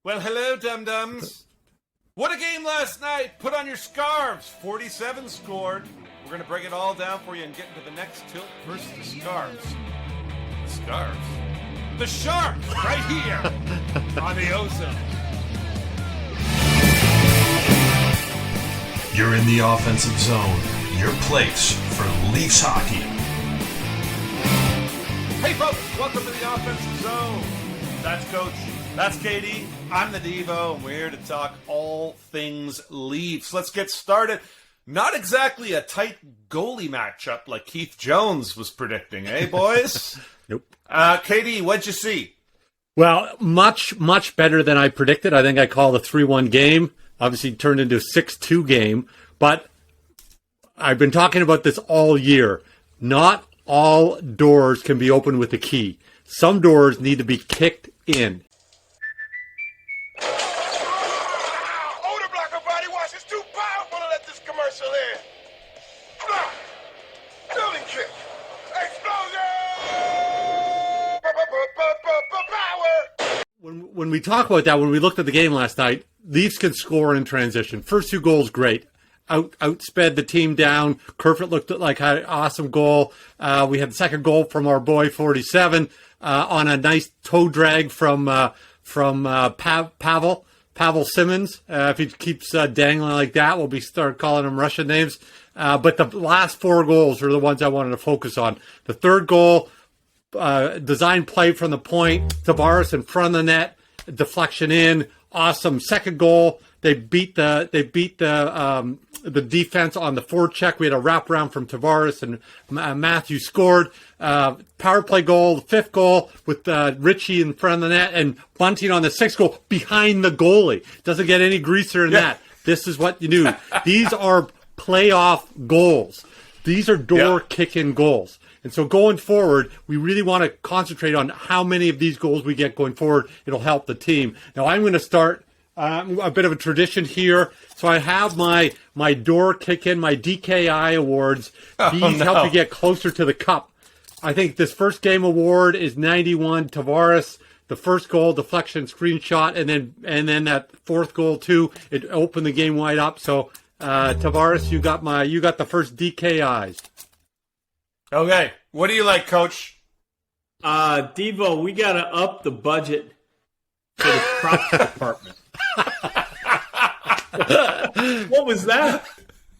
Well, hello, dum-dums. What a game last night. Put on your scarves. 47 scored. We're going to break it all down for you and get into the next tilt versus the Scarves. The Scarves? The Sharks, right here on the OZone. You're in the offensive zone. Your place for Leafs hockey. Hey, folks. Welcome to the offensive zone. That's Coach. That's Katie. I'm the Devo, and we're here to talk all things Leafs. Let's get started. Not exactly a tight goalie matchup like Keith Jones was predicting, eh, boys? Nope. Katie, what'd you see? Well, much better than I predicted. I think I called a 3-1 game. Obviously turned into a 6-2 game. But I've been talking about this all year. Not all doors can be opened with a key. Some doors need to be kicked in. When we talk about that, when we looked at the game last night, Leafs can score in transition. First two goals, great. Outsped the team down. Kerfoot looked like had an awesome goal. We had the second goal from our boy 47 on a nice toe drag from Pavel Simmons. If he keeps dangling like that, we'll start calling him Russian names. But the last four goals are the ones I wanted to focus on. The third goal, design play from the point, Tavares in front of the net, deflection in, awesome. Second goal, they beat the defense on the forecheck. We had a wraparound from Tavares, and Matthew scored. Power play goal, the fifth goal with Richie in front of the net, and Bunting on the sixth goal behind the goalie. Doesn't get any greasier than that. This is what you do. These are playoff goals. These are door-kicking goals. And so going forward, we really want to concentrate on how many of these goals we get going forward. It'll help the team. Now, I'm going to start a bit of a tradition here. So I have my door kick-in, my DKI awards. These help you get closer to the cup. I think this first game award is 91 Tavares. The first goal, deflection, screenshot, and then that fourth goal too. It opened the game wide up. So Tavares, you got the first DKIs. Okay. What do you like, Coach? Devo, we got to up the budget for the props department. What was that?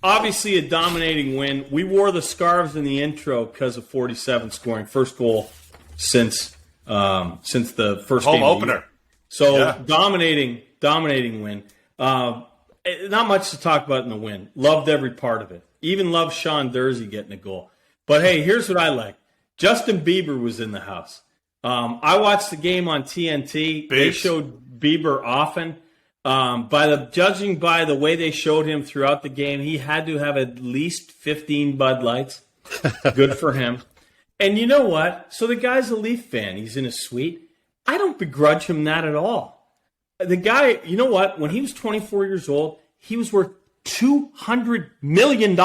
Obviously a dominating win. We wore the scarves in the intro because of 47 scoring. First goal since the first home game opener. So dominating win. Not much to talk about in the win. Loved every part of it. Even loved Sean Dursey getting a goal. But hey, here's what I like. Justin Bieber was in the house. I watched the game on TNT. They showed Bieber often. Judging by the way they showed him throughout the game, he had to have at least 15 Bud Lights. Good for him. And you know what? So the guy's a Leaf fan. He's in a suite. I don't begrudge him that at all. The guy, you know what? When he was 24 years old, he was worth $200 million.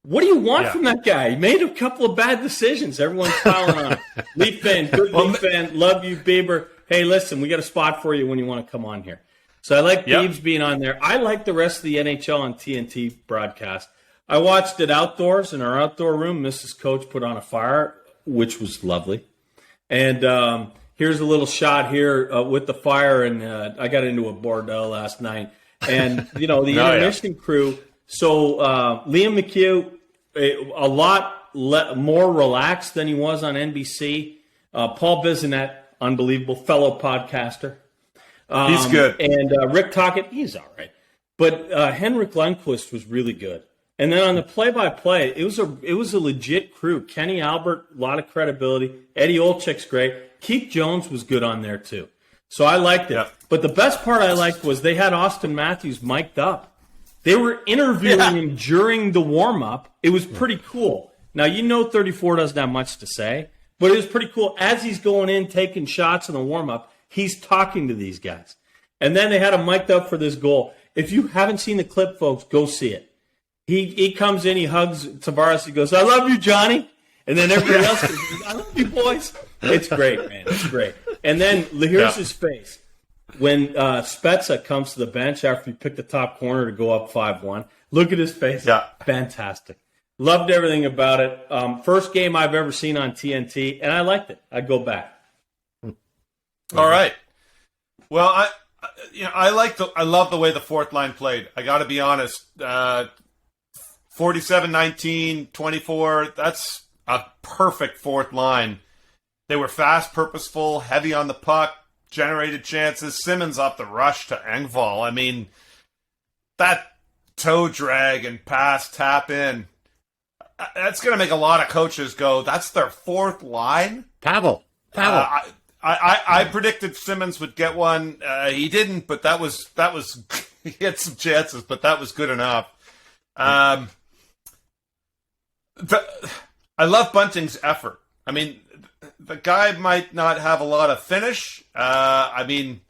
What do you want from that guy? He made a couple of bad decisions. Everyone's piling on him. Leaf fan, good Leaf fan, love you, Bieber. Hey, listen, we got a spot for you when you want to come on here. So I like Biebs being on there. I like the rest of the NHL on TNT broadcast. I watched it outdoors in our outdoor room. Mrs. Coach put on a fire, which was lovely. And here's a little shot here with the fire. And I got into a Bordeaux last night. And, the intermission crew. So Liam McHugh, a lot more relaxed than he was on NBC. Paul Bissonnette, unbelievable fellow podcaster. He's good. And Rick Tocchet, he's all right. But Henrik Lundqvist was really good. And then on the play-by-play, it was a legit crew. Kenny Albert, a lot of credibility. Eddie Olczyk's great. Keith Jones was good on there too. So I liked it. Yeah. But the best part I liked was they had Austin Matthews mic'd up. They were interviewing him during the warm-up. It was pretty cool. Now, 34 doesn't have much to say, but it was pretty cool. As he's going in, taking shots in the warm-up, he's talking to these guys. And then they had him mic'd up for this goal. If you haven't seen the clip, folks, go see it. He comes in, he hugs Tavares, he goes, "I love you, Johnny." And then everybody else goes, "I love you, boys." It's great, man. It's great. And then here's his face. when Spezza comes to the bench after you pick the top corner to go up 5-1. Look at his face. Yeah. Fantastic. Loved everything about it. First game I've ever seen on TNT, and I liked it. I'd go back. All right. Well, I love the way the fourth line played. I got to be honest. 47-19, 24, that's a perfect fourth line. They were fast, purposeful, heavy on the puck, generated chances. Simmons off the rush to Engvall. I mean, that toe drag and pass, tap in, that's going to make a lot of coaches go, that's their fourth line? Pavel. I predicted Simmons would get one. He didn't, but that was he had some chances, but that was good enough. I love Bunting's effort. I mean, the guy might not have a lot of finish. I mean,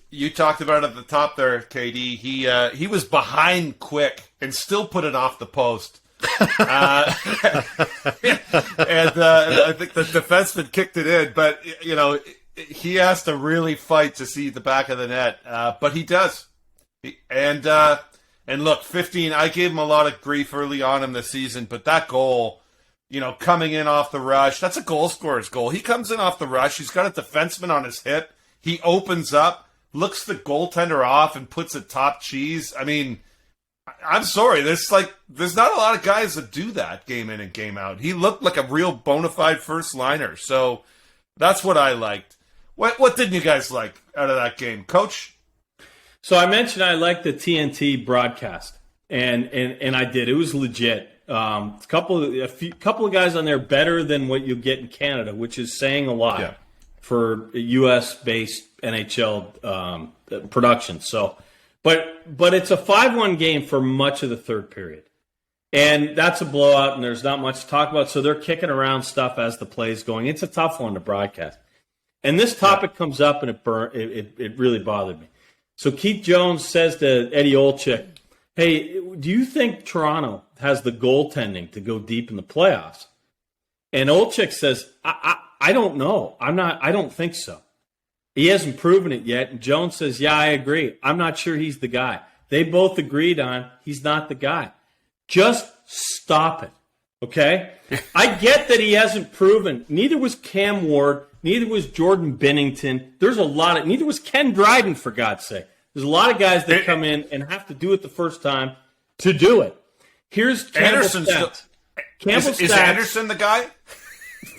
you talked about it at the top there, KD. He was behind quick and still put it off the post. And I think the defenseman kicked it in, but he has to really fight to see the back of the net. But he does. And look, 15. I gave him a lot of grief early on in the season, but that goal, coming in off the rush, that's a goal scorer's goal. He comes in off the rush. He's got a defenseman on his hip. He opens up, looks the goaltender off, and puts a top cheese. I mean, I'm sorry. There's not a lot of guys that do that game in and game out. He looked like a real bona fide first liner. So that's what I liked. What didn't you guys like out of that game, Coach? So I mentioned I liked the TNT broadcast, and I did. It was legit. A couple of guys on there better than what you get in Canada, which is saying a lot for U.S. based NHL production. So, but it's a 5-1 game for much of the third period, and that's a blowout, and there's not much to talk about. So they're kicking around stuff as the play's going. It's a tough one to broadcast, and this topic comes up, and it really bothered me. So Keith Jones says to Eddie Olczyk, hey, do you think Toronto has the goaltending to go deep in the playoffs? And Olczyk says, I don't know. I don't think so. He hasn't proven it yet. And Jones says, yeah, I agree. I'm not sure he's the guy. They both agreed on he's not the guy. Just stop it, okay? I get that he hasn't proven. Neither was Cam Ward. Neither was Jordan Binnington. Neither was Ken Dryden, for God's sake. There's a lot of guys that come in and have to do it the first time to do it. Here's Campbell's stats. Is Anderson the guy?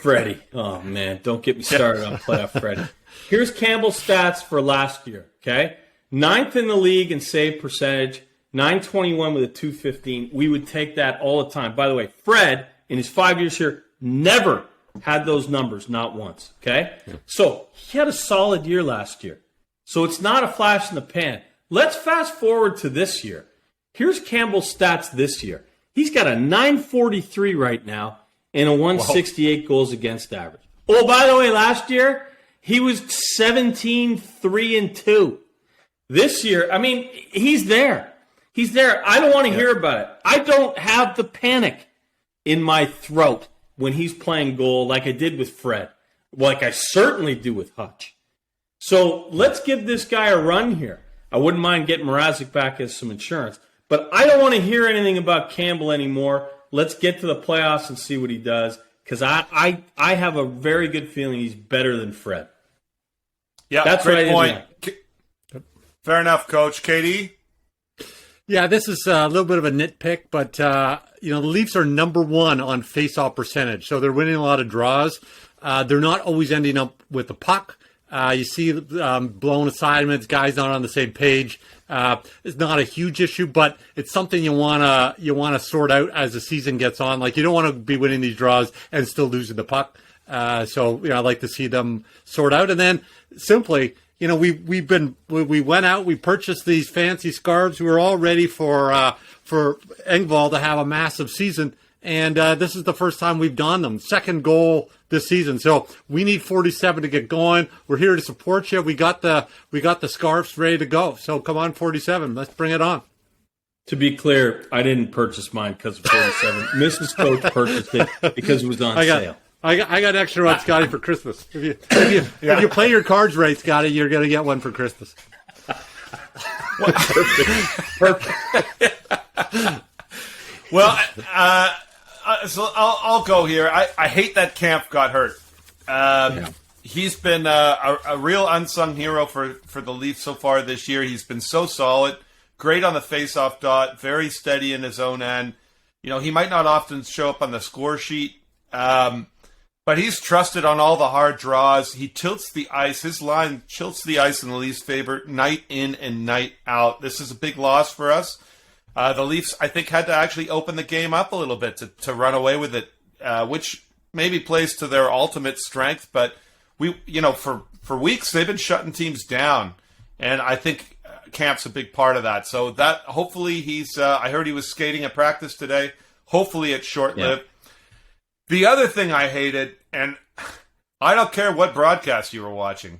Freddie. Oh, man. Don't get me started on playoff Freddie. Here's Campbell's stats for last year, okay? 9th in the league in save percentage, 921 with a 215. We would take that all the time. By the way, Fred, in his 5 years here, never had those numbers, not once, okay? So he had a solid year last year. So it's not a flash in the pan. Let's fast forward to this year. Here's Campbell's stats this year. He's got a 943 right now and a 168 goals against average. Oh, by the way, last year, he was 17-3-2. This year, I mean, he's there. He's there. I don't want to hear about it. I don't have the panic in my throat when he's playing goal like I did with Fred, like I certainly do with Hutch. So let's give this guy a run here. I wouldn't mind getting Mrazek back as some insurance, but I don't want to hear anything about Campbell anymore. Let's get to the playoffs and see what he does, because I have a very good feeling he's better than Fred. Yeah, that's great what I point. Fair enough, Coach. KD? Yeah, this is a little bit of a nitpick, but the Leafs are number one on face-off percentage, so they're winning a lot of draws. They're not always ending up with the puck. You see blown assignments, guys not on the same page. It's not a huge issue, but it's something you wanna sort out as the season gets on. Like, you don't want to be winning these draws and still losing the puck. So I'd like to see them sort out. And then simply, we went out, we purchased these fancy scarves. We were all ready for Engvall to have a massive season. And this is the first time we've done them. Second goal this season. So we need 47 to get going. We're here to support you. We got the scarves ready to go. So come on, 47. Let's bring it on. To be clear, I didn't purchase mine because of 47. Mrs. Coach purchased it because it was on sale. I got extra on Scotty for Christmas. If you play your cards right, Scotty, you're going to get one for Christmas. Perfect. Well, so I'll go here. I hate that Camp got hurt. He's been a real unsung hero for the Leafs so far this year. He's been so solid, great on the face-off dot, very steady in his own end. He might not often show up on the score sheet, but he's trusted on all the hard draws. He tilts the ice. His line tilts the ice in the Leafs' favor night in and night out. This is a big loss for us. The Leafs, I think, had to actually open the game up a little bit to run away with it, which maybe plays to their ultimate strength. But for weeks they've been shutting teams down, and I think Camp's a big part of that. So that hopefully he's. I heard he was skating at practice today. Hopefully it's short-lived. Yeah. The other thing I hated, and I don't care what broadcast you were watching,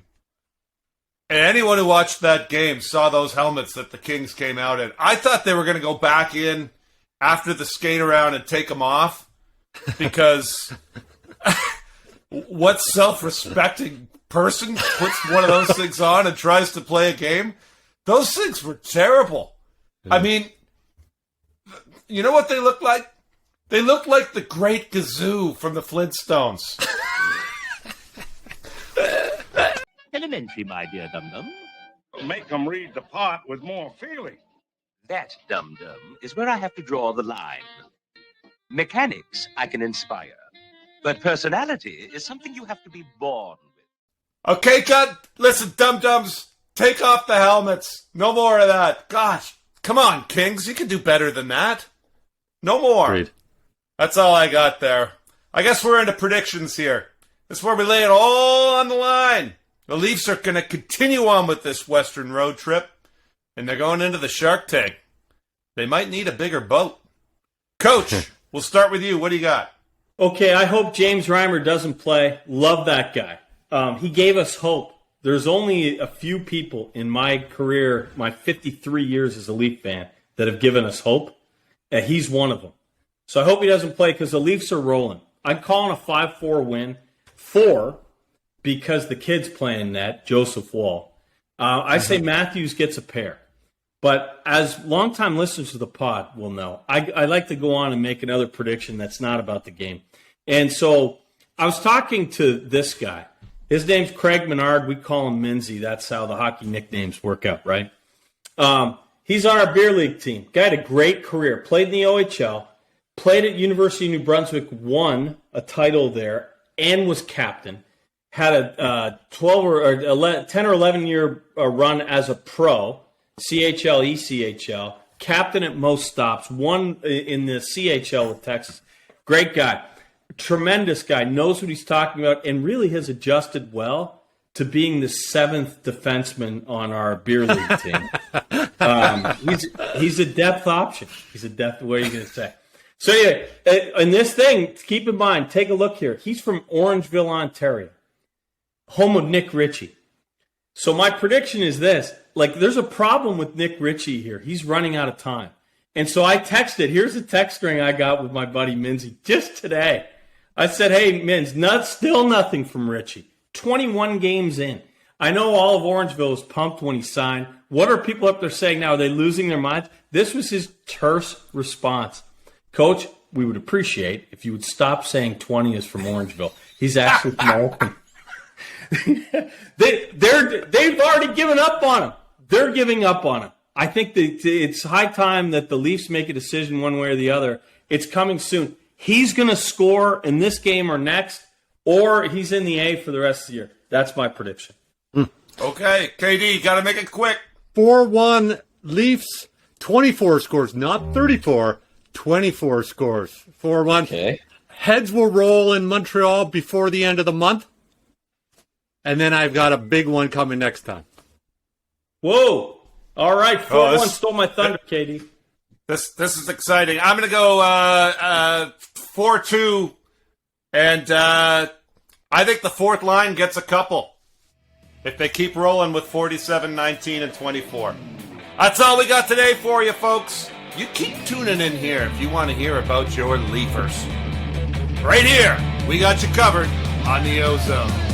and anyone who watched that game saw those helmets that the Kings came out in. I thought they were going to go back in after the skate around and take them off, because what self-respecting person puts one of those things on and tries to play a game? Those things were terrible. Yeah. I mean, you know what they look like? They look like the Great Gazoo from the Flintstones. Elementary, my dear Dum-Dum. Make them read the part with more feeling. That, Dum-Dum, is where I have to draw the line. Mechanics I can inspire, but personality is something you have to be born with. Okay, listen, Dum-Dums, take off the helmets. No more of that. Gosh, come on, Kings, you can do better than that. No more. Great. That's all I got there. I guess we're into predictions here. This is where we lay it all on the line. The Leafs are going to continue on with this Western road trip, and they're going into the Shark Tank. They might need a bigger boat. Coach, we'll start with you. What do you got? Okay, I hope James Reimer doesn't play. Love that guy. He gave us hope. There's only a few people in my career, my 53 years as a Leaf fan, that have given us hope. He's one of them. So I hope he doesn't play because the Leafs are rolling. I'm calling a 5-4 win. 4, because the kid's playing net, Joseph Wall. I say Matthews gets a pair. But as longtime listeners to the pod will know, I like to go on and make another prediction that's not about the game. And so I was talking to this guy. His name's Craig Menard. We call him Minzy. That's how the hockey nicknames work out, right? He's on our beer league team. Guy had a great career. Played in the OHL. Played at University of New Brunswick. Won a title there and was captain. Had a 10 or 11 year run as a pro. CHL, ECHL. Captain at most stops. Won in the CHL with Texas. Great guy. Tremendous guy. Knows what he's talking about and really has adjusted well to being the 7th defenseman on our beer league team. He's a depth option. He's a depth, what are you going to say? So yeah, and this thing, keep in mind, take a look here. He's from Orangeville, Ontario, home of Nick Ritchie. So my prediction is this. There's a problem with Nick Ritchie here. He's running out of time. And so I texted, here's a text string I got with my buddy Minzy just today. I said, hey, Minz, still nothing from Ritchie. 21 games in. I know all of Orangeville was pumped when he signed. What are people up there saying now? Are they losing their minds? This was his terse response. Coach, we would appreciate if you would stop saying 20 is from Orangeville. He's actually from Oakland. They've already given up on him. They're giving up on him. I think that it's high time that the Leafs make a decision one way or the other. It's coming soon. He's going to score in this game or next, or he's in the A for the rest of the year. That's my prediction. Okay, KD, got to make it quick. 4-1 Leafs, 24 scores, not 34, 24 scores. 4-1. Okay. Heads will roll in Montreal before the end of the month. And then I've got a big one coming next time. Whoa. All right, 4-1 stole my thunder, KD. This is exciting. I'm going to go 4-2, and I think the fourth line gets a couple if they keep rolling with 47, 19, and 24. That's all we got today for you, folks. You keep tuning in here if you want to hear about your Leafers. Right here we got you covered on the OZone.